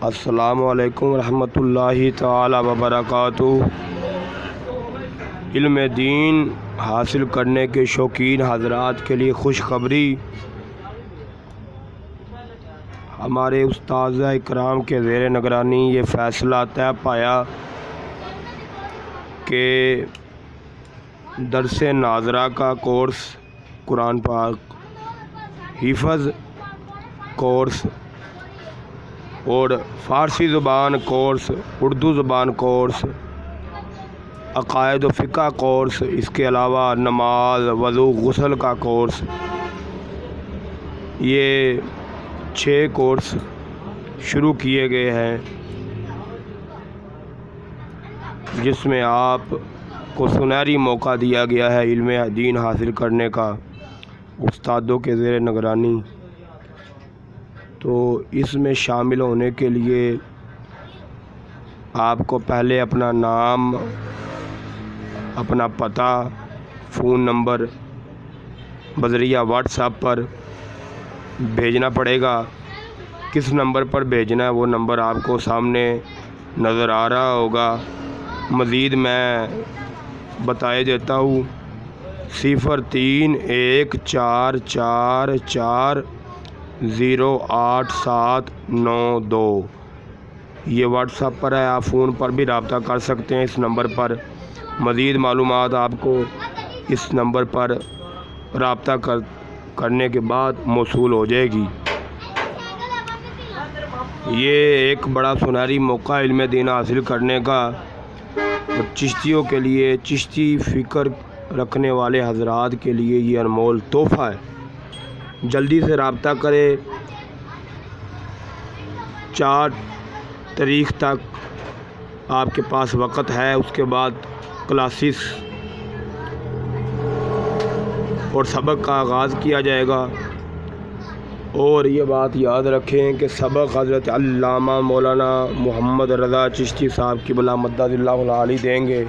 السلام علیکم ورحمۃ اللہ تعالی وبرکاتہ۔ علم دین حاصل کرنے کے شوقین حضرات کے لیے خوشخبری، ہمارے استاذہ اکرام کے زیر نگرانی یہ فیصلہ طے پایا کہ درس ناظرہ کا کورس، قرآن پاک حفظ کورس اور فارسی زبان کورس، اردو زبان کورس، عقائد و فقہ کورس، اس کے علاوہ نماز، وضو، غسل کا کورس، یہ 6 کورس شروع کیے گئے ہیں، جس میں آپ کو سنہری موقع دیا گیا ہے علم دین حاصل کرنے کا استادوں کے زیر نگرانی۔ تو اس میں شامل ہونے کے لیے آپ کو پہلے اپنا نام، اپنا پتہ، فون نمبر بذریعہ واٹس ایپ پر بھیجنا پڑے گا۔ کس نمبر پر بھیجنا ہے وہ نمبر آپ کو سامنے نظر آ رہا ہوگا۔ مزید میں بتائے دیتا ہوں، 0314440892 یہ واٹس ایپ پر ہے، آپ فون پر بھی رابطہ کر سکتے ہیں اس نمبر پر۔ مزید معلومات آپ کو اس نمبر پر رابطہ کرنے کے بعد موصول ہو جائے گی۔ یہ ایک بڑا سنہری موقع علم دین حاصل کرنے کا، اور چشتیوں کے لیے، چشتی فکر رکھنے والے حضرات کے لیے یہ انمول تحفہ ہے۔ جلدی سے رابطہ کریں، 4 تاریخ تک آپ کے پاس وقت ہے، اس کے بعد کلاسز اور سبق کا آغاز کیا جائے گا۔ اور یہ بات یاد رکھیں کہ سبق حضرت علامہ مولانا محمد رضا چشتی صاحب کی بلا مدد اللہ العالی دیں گے،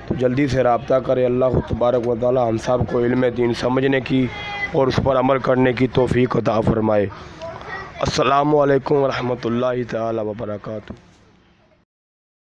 تو جلدی سے رابطہ کریں۔ اللہ تبارک و تعالی ہم سب کو علم دین سمجھنے کی اور اس پر عمل کرنے کی توفیق عطا فرمائے۔ السلام علیکم ورحمۃ اللہ تعالی وبرکاتہ۔